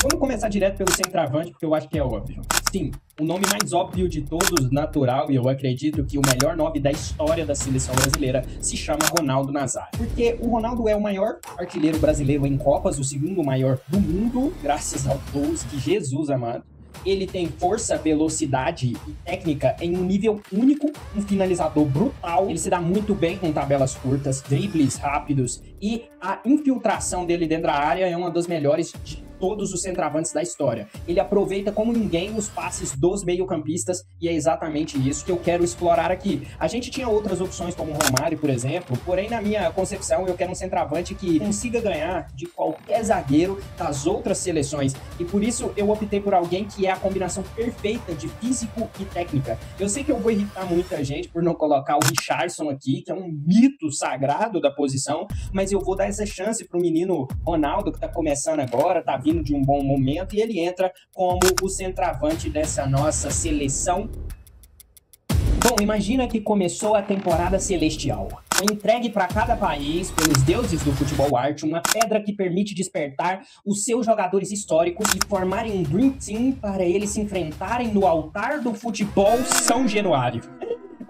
Vamos começar direto pelo centroavante, porque eu acho que é óbvio. Sim, o nome mais óbvio de todos, natural, e eu acredito que o melhor nome da história da seleção brasileira se chama Ronaldo Nazário. Porque o Ronaldo é o maior artilheiro brasileiro em Copas, o segundo maior do mundo, graças ao gols de Jesus amado. Ele tem força, velocidade e técnica em um nível único, um finalizador brutal. Ele se dá muito bem com tabelas curtas, dribles rápidos e a infiltração dele dentro da área é uma das melhores de todos os centroavantes da história. Ele aproveita como ninguém os passes dos meio-campistas e é exatamente isso que eu quero explorar aqui. A gente tinha outras opções como o Romário, por exemplo, porém na minha concepção eu quero um centroavante que consiga ganhar de qualquer zagueiro das outras seleções e por isso eu optei por alguém que é a combinação perfeita de físico e técnica. Eu sei que eu vou irritar muita gente por não colocar o Richarlison aqui, que é um mito sagrado da posição, mas eu vou dar essa chance pro menino Ronaldo que tá começando agora, tá vindo de um bom momento e ele entra como o centroavante dessa nossa seleção. Bom, imagina que começou a temporada celestial. Foi entregue para cada país, pelos deuses do futebol arte, uma pedra que permite despertar os seus jogadores históricos e formarem um Dream Team para eles se enfrentarem no altar do futebol São Januário.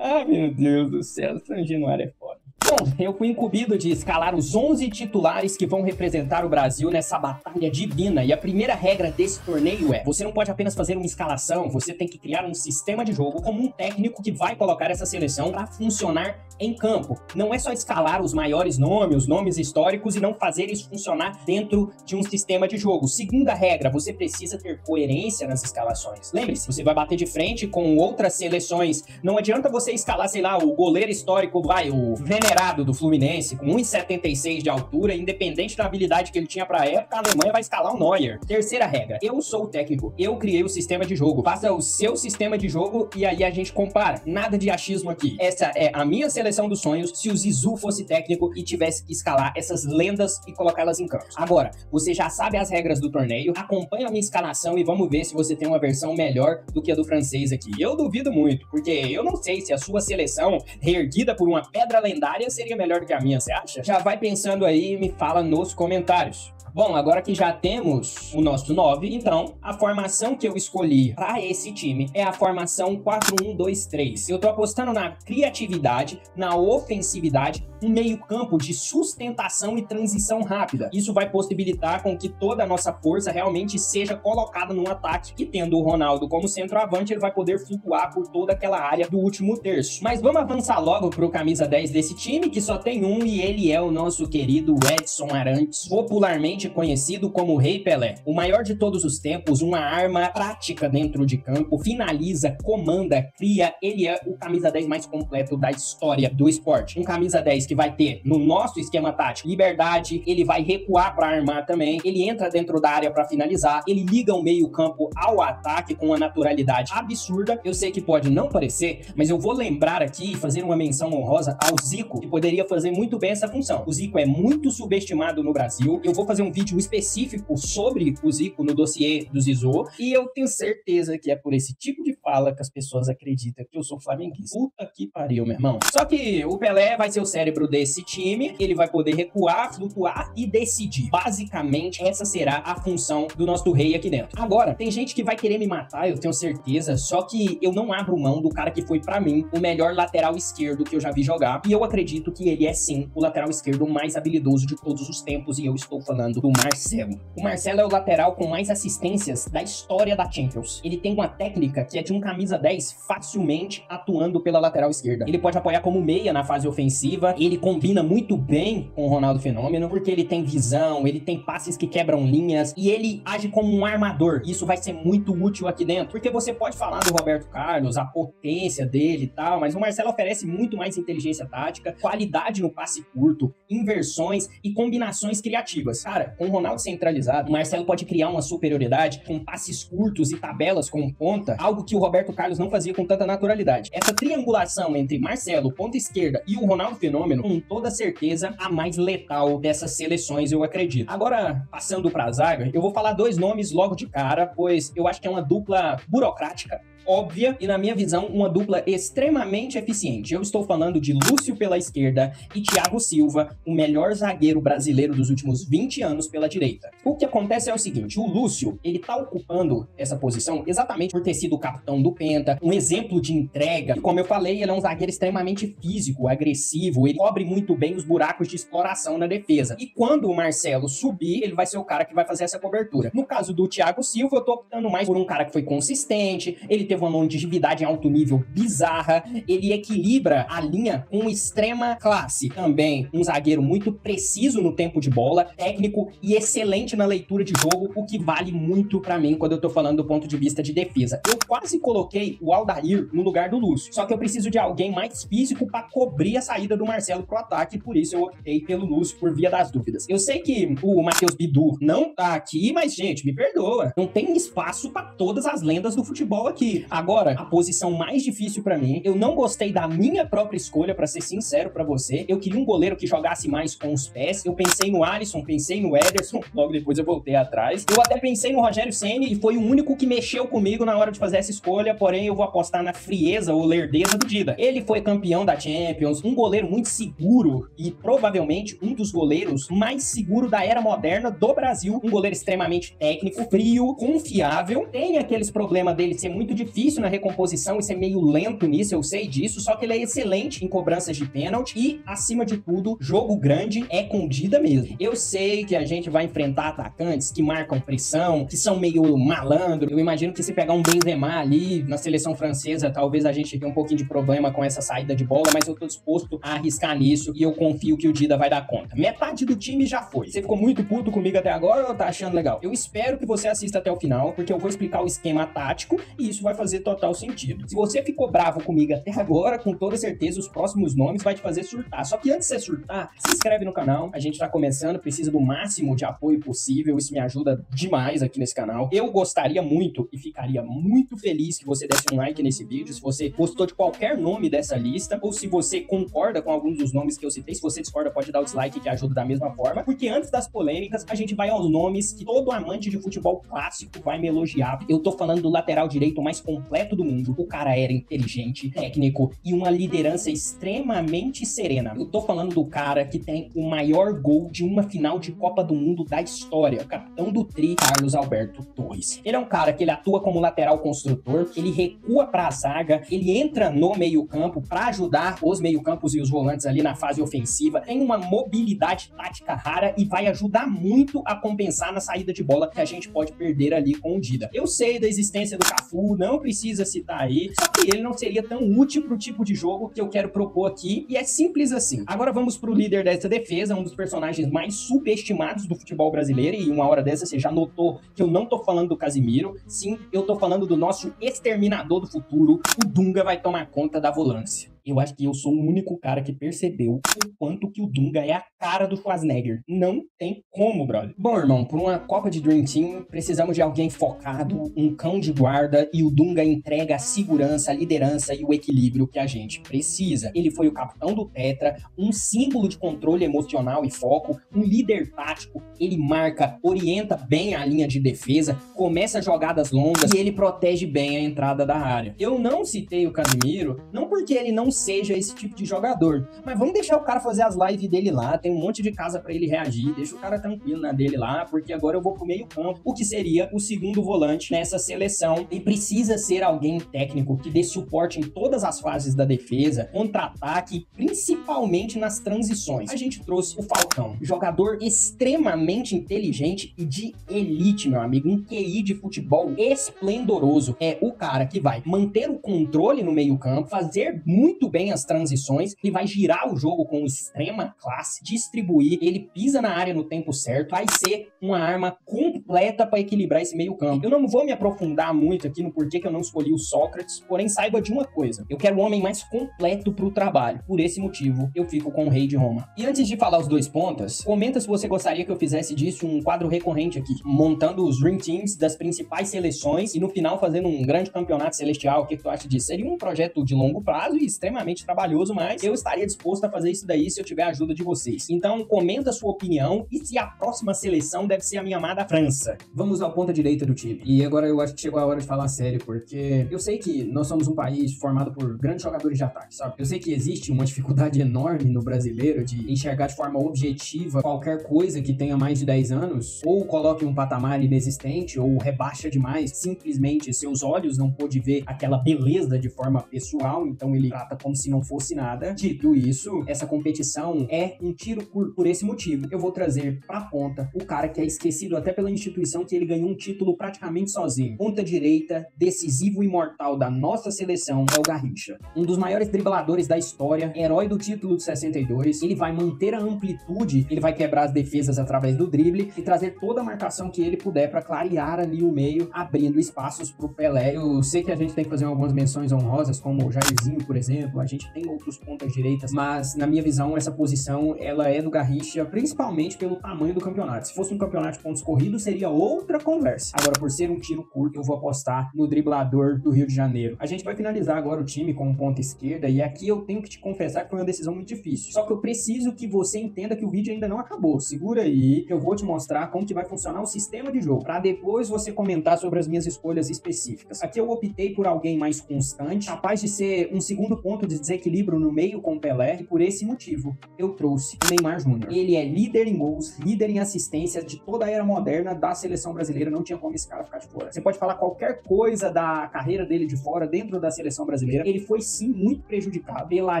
Ah, meu Deus do céu, São Januário é foda. Bom, eu fui incumbido de escalar os 11 titulares que vão representar o Brasil nessa batalha divina. E a primeira regra desse torneio é: você não pode apenas fazer uma escalação, você tem que criar um sistema de jogo como um técnico que vai colocar essa seleção para funcionar em campo. Não é só escalar os maiores nomes, os nomes históricos e não fazer isso funcionar dentro de um sistema de jogo. Segunda regra, você precisa ter coerência nas escalações. Lembre-se, você vai bater de frente com outras seleções. Não adianta você escalar, sei lá, o goleiro histórico, o venerado do Fluminense, com 1,76 de altura, independente da habilidade que ele tinha pra época, a Alemanha vai escalar o Neuer. Terceira regra, eu sou o técnico, eu criei o sistema de jogo. Faça o seu sistema de jogo e aí a gente compara. Nada de achismo aqui. Essa é a minha seleção dos sonhos se o Zizou fosse técnico e tivesse que escalar essas lendas e colocá-las em campo. Agora, você já sabe as regras do torneio, acompanha a minha escalação e vamos ver se você tem uma versão melhor do que a do francês aqui. Eu duvido muito, porque eu não sei se a sua seleção, reerguida por uma pedra lendária, seria melhor do que a minha, você acha? Já vai pensando aí e me fala nos comentários. Bom, agora que já temos o nosso 9, então a formação que eu escolhi para esse time é a formação 4-1-2-3. Eu tô apostando na criatividade, na ofensividade, um meio-campo de sustentação e transição rápida. Isso vai possibilitar com que toda a nossa força realmente seja colocada no ataque, e tendo o Ronaldo como centroavante, ele vai poder flutuar por toda aquela área do último terço. Mas vamos avançar logo pro camisa 10 desse time, que só tem um, e ele é o nosso querido Edson Arantes, popularmente conhecido como Rei Pelé. O maior de todos os tempos, uma arma prática dentro de campo, finaliza, comanda, cria, ele é o camisa 10 mais completo da história do esporte. Um camisa 10 que vai ter, no nosso esquema tático, liberdade, ele vai recuar para armar também, ele entra dentro da área para finalizar, ele liga o meio campo ao ataque com uma naturalidade absurda. Eu sei que pode não parecer, mas eu vou lembrar aqui e fazer uma menção honrosa ao Zico, que poderia fazer muito bem essa função. O Zico é muito subestimado no Brasil. Eu vou fazer um vídeo específico sobre o Zico no dossiê do Zizou, e eu tenho certeza que é por esse tipo de fala que as pessoas acreditam que eu sou flamenguista. Puta que pariu, meu irmão. Só que o Pelé vai ser o cérebro desse time, ele vai poder recuar, flutuar e decidir. Basicamente, essa será a função do nosso rei aqui dentro. Agora, tem gente que vai querer me matar, eu tenho certeza, só que eu não abro mão do cara que foi, pra mim, o melhor lateral esquerdo que eu já vi jogar, e eu acredito que ele é, sim, o lateral esquerdo mais habilidoso de todos os tempos, e eu estou falando do Marcelo. O Marcelo é o lateral com mais assistências da história da Champions. Ele tem uma técnica que é de um camisa 10 facilmente atuando pela lateral esquerda. Ele pode apoiar como meia na fase ofensiva, ele combina muito bem com o Ronaldo Fenômeno, porque ele tem visão, ele tem passes que quebram linhas, e ele age como um armador. Isso vai ser muito útil aqui dentro, porque você pode falar do Roberto Carlos, a potência dele e tal, mas o Marcelo oferece muito mais inteligência tática, qualidade no passe curto, inversões e combinações criativas. Cara, com o Ronaldo centralizado, o Marcelo pode criar uma superioridade com passes curtos e tabelas com ponta, algo que o Roberto Carlos não fazia com tanta naturalidade. Essa triangulação entre Marcelo, ponta esquerda, e o Ronaldo Fenômeno, com toda certeza, a mais letal dessas seleções, eu acredito. Agora, passando pra zaga, eu vou falar dois nomes logo de cara, pois eu acho que é uma dupla burocrática, óbvia e, na minha visão, uma dupla extremamente eficiente. Eu estou falando de Lúcio pela esquerda e Thiago Silva, o melhor zagueiro brasileiro dos últimos 20 anos, anos pela direita. O que acontece é o seguinte, o Lúcio, ele tá ocupando essa posição exatamente por ter sido o capitão do Penta, um exemplo de entrega. E como eu falei, ele é um zagueiro extremamente físico, agressivo, ele cobre muito bem os buracos de exploração na defesa. E quando o Marcelo subir, ele vai ser o cara que vai fazer essa cobertura. No caso do Thiago Silva, eu tô optando mais por um cara que foi consistente, ele teve uma longevidade em alto nível bizarra, ele equilibra a linha com extrema classe. Também um zagueiro muito preciso no tempo de bola, técnico e excelente na leitura de jogo, o que vale muito pra mim quando eu tô falando do ponto de vista de defesa. Eu quase coloquei o Aldair no lugar do Lúcio, só que eu preciso de alguém mais físico pra cobrir a saída do Marcelo pro ataque, por isso eu optei pelo Lúcio por via das dúvidas. Eu sei que o Matheus Bidu não tá aqui, mas gente, me perdoa, não tem espaço pra todas as lendas do futebol aqui. Agora, a posição mais difícil pra mim, eu não gostei da minha própria escolha, pra ser sincero pra você, eu queria um goleiro que jogasse mais com os pés, eu pensei no Alisson, pensei no Ederson, logo depois eu voltei atrás, eu até pensei no Rogério Ceni e foi o único que mexeu comigo na hora de fazer essa escolha, porém eu vou apostar na frieza ou lerdeza do Dida. Ele foi campeão da Champions, um goleiro muito seguro e provavelmente um dos goleiros mais seguros da era moderna do Brasil, um goleiro extremamente técnico, frio, confiável, tem aqueles problemas dele ser muito difícil na recomposição e ser meio lento nisso, eu sei disso, só que ele é excelente em cobranças de pênalti e, acima de tudo, jogo grande é com Dida mesmo. Eu sei que a gente vai enfrentar atacantes que marcam pressão, que são meio malandro. Eu imagino que se pegar um Benzema ali na seleção francesa, talvez a gente tenha um pouquinho de problema com essa saída de bola, mas eu tô disposto a arriscar nisso e eu confio que o Dida vai dar conta. Metade do time já foi. Você ficou muito puto comigo até agora ou tá achando legal? Eu espero que você assista até o final, porque eu vou explicar o esquema tático e isso vai fazer total sentido. Se você ficou bravo comigo até agora, com toda certeza os próximos nomes vai te fazer surtar. Só que antes de você surtar, se inscreve no canal. A gente tá começando, precisa do máximo de apoio possível. Isso me ajuda demais aqui nesse canal. Eu gostaria muito e ficaria muito feliz que você desse um like nesse vídeo, se você gostou de qualquer nome dessa lista, ou se você concorda com alguns dos nomes que eu citei. Se você discorda, pode dar o dislike que ajuda da mesma forma, porque antes das polêmicas, a gente vai aos nomes que todo amante de futebol clássico vai me elogiar. Eu tô falando do lateral direito mais completo do mundo. O cara era inteligente, técnico e uma liderança extremamente serena. Eu tô falando do cara que tem o maior gol de uma final de Copa do Mundo da história, o capitão do Tri, Carlos Alberto Torres. Ele é um cara que ele atua como lateral construtor, ele recua pra zaga, ele entra no meio-campo pra ajudar os meio-campos e os volantes ali na fase ofensiva, tem uma mobilidade tática rara e vai ajudar muito a compensar na saída de bola que a gente pode perder ali com o Dida. Eu sei da existência do Cafu, não precisa citar aí, só que ele não seria tão útil pro tipo de jogo que eu quero propor aqui, e é simples assim. Agora vamos pro líder dessa defesa, um dos personagens mais subestimados do futebol brasileiro, e uma hora dessa você já notou que eu não tô falando do Casimiro, sim, eu tô falando do nosso exterminador do futuro, o Dunga vai tomar conta da volância. Eu acho que eu sou o único cara que percebeu o quanto que o Dunga é a cara do Schwarzenegger. Não tem como, brother. Bom, irmão, por uma Copa de Dream Team, precisamos de alguém focado, um cão de guarda, e o Dunga entrega a segurança, a liderança e o equilíbrio que a gente precisa. Ele foi o capitão do Tetra, um símbolo de controle emocional e foco, um líder tático, ele marca, orienta bem a linha de defesa, começa jogadas longas e ele protege bem a entrada da área. Eu não citei o Casimiro, não porque ele não seja esse tipo de jogador, mas vamos deixar o cara fazer as lives dele lá, tem um monte de casa pra ele reagir, deixa o cara tranquilo na dele lá, porque agora eu vou pro meio campo, o que seria o segundo volante nessa seleção, e precisa ser alguém técnico que dê suporte em todas as fases da defesa, contra-ataque, principalmente nas transições. A gente trouxe o Falcão, jogador extremamente inteligente e de elite, meu amigo, um QI de futebol esplendoroso, é o cara que vai manter o controle no meio campo, fazer muito bem as transições, ele vai girar o jogo com extrema classe, distribuir, ele pisa na área no tempo certo, vai ser uma arma completa para equilibrar esse meio campo. Eu não vou me aprofundar muito aqui no porquê que eu não escolhi o Sócrates, porém saiba de uma coisa, eu quero o homem mais completo pro trabalho, por esse motivo eu fico com o Rei de Roma. E antes de falar os dois pontas, comenta se você gostaria que eu fizesse disso um quadro recorrente aqui, montando os Dream Teams das principais seleções e no final fazendo um grande campeonato celestial. O que tu acha disso? Seria um projeto de longo prazo e extremamente extremamente trabalhoso, mas eu estaria disposto a fazer isso daí se eu tiver a ajuda de vocês. Então, comenta a sua opinião e se a próxima seleção deve ser a minha amada França. Vamos à ponta direita do time. E agora eu acho que chegou a hora de falar sério, porque eu sei que nós somos um país formado por grandes jogadores de ataque, sabe? Eu sei que existe uma dificuldade enorme no brasileiro de enxergar de forma objetiva qualquer coisa que tenha mais de 10 anos, ou coloque um patamar inexistente, ou rebaixa demais, simplesmente seus olhos não pôde ver aquela beleza de forma pessoal, então ele trata como se não fosse nada. Dito isso, essa competição é um tiro curto por esse motivo. Eu vou trazer pra ponta o cara que é esquecido até pela instituição, que ele ganhou um título praticamente sozinho. Ponta direita, decisivo e imortal da nossa seleção é o Garrincha. Um dos maiores dribladores da história, herói do título de 62, ele vai manter a amplitude, ele vai quebrar as defesas através do drible e trazer toda a marcação que ele puder para clarear ali o meio, abrindo espaços pro Pelé. Eu sei que a gente tem que fazer algumas menções honrosas, como o Jairzinho, por exemplo, a gente tem outros pontas direitas, mas na minha visão essa posição ela é do Garrincha, principalmente pelo tamanho do campeonato. Se fosse um campeonato de pontos corridos, seria outra conversa. Agora, por ser um tiro curto, eu vou apostar no driblador do Rio de Janeiro. A gente vai finalizar agora o time com ponta esquerda, e aqui eu tenho que te confessar que foi uma decisão muito difícil. Só que eu preciso que você entenda que o vídeo ainda não acabou. Segura aí, que eu vou te mostrar como que vai funcionar o sistema de jogo, para depois você comentar sobre as minhas escolhas específicas. Aqui eu optei por alguém mais constante, capaz de ser um segundo ponto de desequilíbrio no meio com o Pelé, e por esse motivo eu trouxe o Neymar Júnior. Ele é líder em gols, líder em assistências de toda a era moderna da seleção brasileira, não tinha como esse cara ficar de fora. Você pode falar qualquer coisa da carreira dele de fora, dentro da seleção brasileira, ele foi sim muito prejudicado pela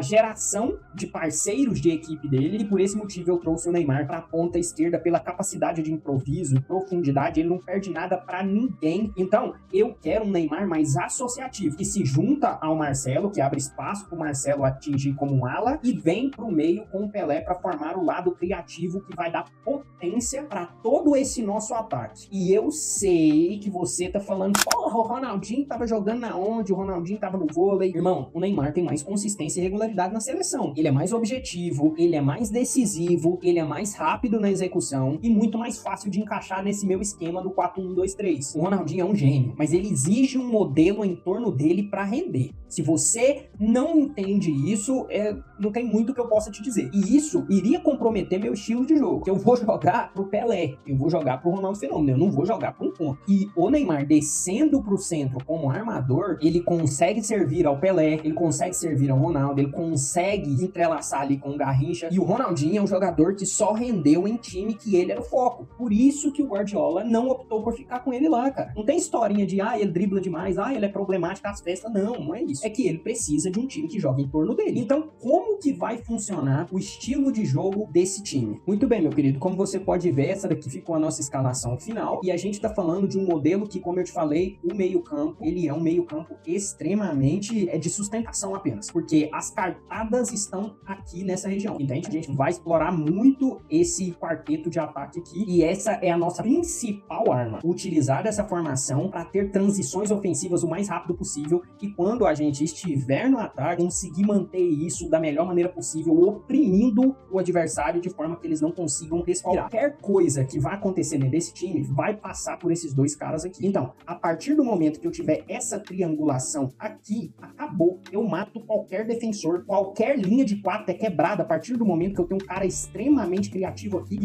geração de parceiros de equipe dele, e por esse motivo eu trouxe o Neymar para a ponta esquerda, pela capacidade de improviso, profundidade, ele não perde nada para ninguém. Então eu quero um Neymar mais associativo, que se junta ao Marcelo, que abre espaço para o Marcelo atingir como um ala, e vem pro meio com o Pelé para formar o lado criativo que vai dar potência para todo esse nosso ataque. E eu sei que você tá falando, porra, o Ronaldinho tava jogando na onde? O Ronaldinho tava no vôlei. Irmão, o Neymar tem mais consistência e regularidade na seleção. Ele é mais objetivo, ele é mais decisivo, ele é mais rápido na execução e muito mais fácil de encaixar nesse meu esquema do 4-1-2-3. O Ronaldinho é um gênio, mas ele exige um modelo em torno dele para render. Se você não entende isso, não tem muito que eu possa te dizer. E isso iria comprometer meu estilo de jogo. Eu vou jogar pro Pelé, eu vou jogar pro Ronaldo Fenômeno, eu não vou jogar pro um ponto. E o Neymar descendo pro centro como armador, ele consegue servir ao Pelé, ele consegue servir ao Ronaldo, ele consegue entrelaçar ali com o Garrincha. E o Ronaldinho é um jogador que só rendeu em time que ele era o foco. Por isso que o Guardiola não optou por ficar com ele lá, cara. Não tem historinha de, ele dribla demais, ele é problemático às festas. Não é isso. É que ele precisa de um time que joga em torno dele. Então, como que vai funcionar o estilo de jogo desse time? Muito bem, meu querido, como você pode ver, essa daqui ficou a nossa escalação final, e a gente tá falando de um modelo que, como eu te falei, o meio-campo, ele é um meio-campo extremamente de sustentação apenas, porque as cartadas estão aqui nessa região, entende? A gente vai explorar muito esse quarteto de ataque aqui, e essa é a nossa principal arma, utilizar essa formação para ter transições ofensivas o mais rápido possível, e quando a gente estiver no ataque, conseguir manter isso da melhor maneira possível, oprimindo o adversário de forma que eles não consigam respirar. Qualquer coisa que vai acontecer nesse time vai passar por esses dois caras aqui. Então, a partir do momento que eu tiver essa triangulação aqui, acabou. Eu mato qualquer defensor, qualquer linha de 4 é quebrada a partir do momento que eu tenho um cara extremamente criativo aqui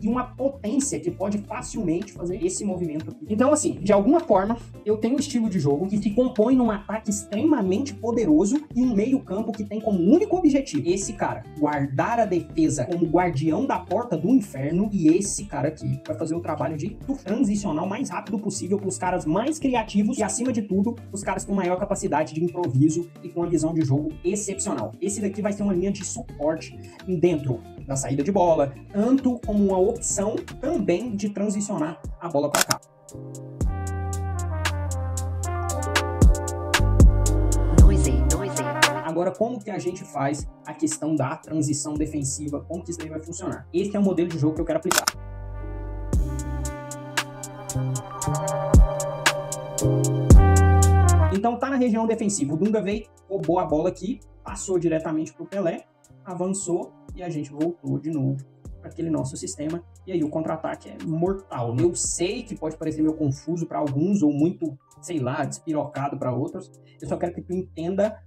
e uma potência que pode facilmente fazer esse movimento aqui. Então, assim, de alguma forma, eu tenho um estilo de jogo que se compõe num ataque extremamente poderoso e um meio-campo que tem como único objetivo esse cara guardar a defesa como guardião da porta do inferno, e esse cara aqui vai fazer o trabalho de transicionar o mais rápido possível para os caras mais criativos e, acima de tudo, os caras com maior capacidade de improviso e com uma visão de jogo excepcional. Esse daqui vai ser uma linha de suporte dentro da saída de bola, tanto como uma opção também de transicionar a bola para cá. Agora, como que a gente faz a questão da transição defensiva? Como que isso daí vai funcionar? Esse é o modelo de jogo que eu quero aplicar. Então tá na região defensiva. O Dunga veio, roubou a bola aqui, passou diretamente pro Pelé, avançou e a gente voltou de novo para aquele nosso sistema, e aí o contra-ataque é mortal. Eu sei que pode parecer meio confuso para alguns, ou muito, sei lá, despirocado para outros. Eu só quero que tu entenda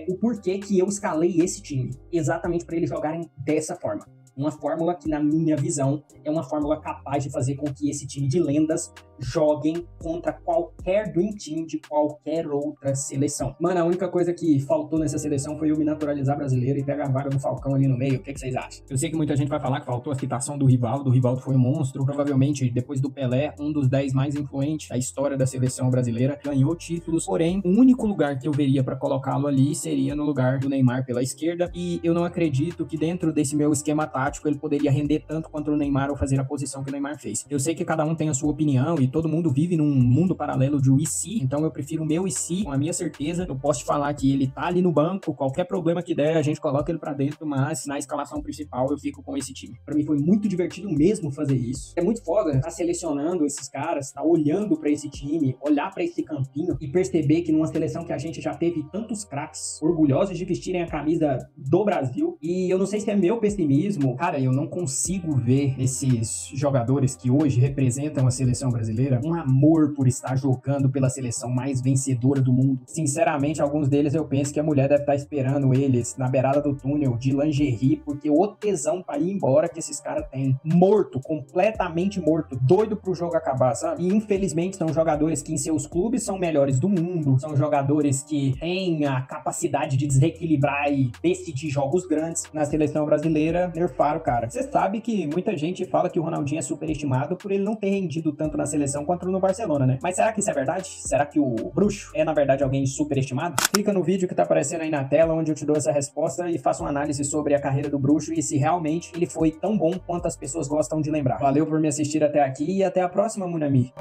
o porquê que eu escalei esse time, exatamente para eles jogarem dessa forma. Uma fórmula que, na minha visão, é uma fórmula capaz de fazer com que esse time de lendas joguem contra qualquer Dream Team de qualquer outra seleção. Mano, a única coisa que faltou nessa seleção foi eu me naturalizar brasileiro e pegar a vaga do Falcão ali no meio. O que vocês acham? Eu sei que muita gente vai falar que faltou a citação do Rivaldo. O Rivaldo foi um monstro. Provavelmente, depois do Pelé, um dos 10 mais influentes da história da seleção brasileira. Ganhou títulos. Porém, o único lugar que eu veria para colocá-lo ali seria no lugar do Neymar pela esquerda. E eu não acredito que dentro desse meu esquema tático ele poderia render tanto quanto o Neymar ou fazer a posição que o Neymar fez. Eu sei que cada um tem a sua opinião e todo mundo vive num mundo paralelo de IC, então eu prefiro o meu IC, com a minha certeza. Eu posso te falar que ele tá ali no banco, qualquer problema que der, a gente coloca ele pra dentro, mas na escalação principal eu fico com esse time. Pra mim foi muito divertido mesmo fazer isso. É muito foda tá selecionando esses caras, tá olhando pra esse time, olhar pra esse campinho e perceber que numa seleção que a gente já teve tantos craques orgulhosos de vestirem a camisa do Brasil, e eu não sei se é meu pessimismo, cara, eu não consigo ver esses jogadores que hoje representam a seleção brasileira um amor por estar jogando pela seleção mais vencedora do mundo. Sinceramente, alguns deles eu penso que a mulher deve estar esperando eles na beirada do túnel de lingerie, porque o tesão pra ir embora que esses caras têm. Morto, completamente morto, doido pro jogo acabar, sabe? E infelizmente são jogadores que em seus clubes são melhores do mundo, são jogadores que têm a capacidade de desequilibrar e decidir jogos grandes. Na seleção brasileira, nerfaram, cara. Você sabe que muita gente fala que o Ronaldinho é superestimado por ele não ter rendido tanto na seleção quanto no Barcelona, né? Mas será que isso é verdade? Será que o Bruxo é, na verdade, alguém superestimado? Clica no vídeo que tá aparecendo aí na tela, onde eu te dou essa resposta e faço uma análise sobre a carreira do Bruxo e se realmente ele foi tão bom quanto as pessoas gostam de lembrar. Valeu por me assistir até aqui e até a próxima, Munami.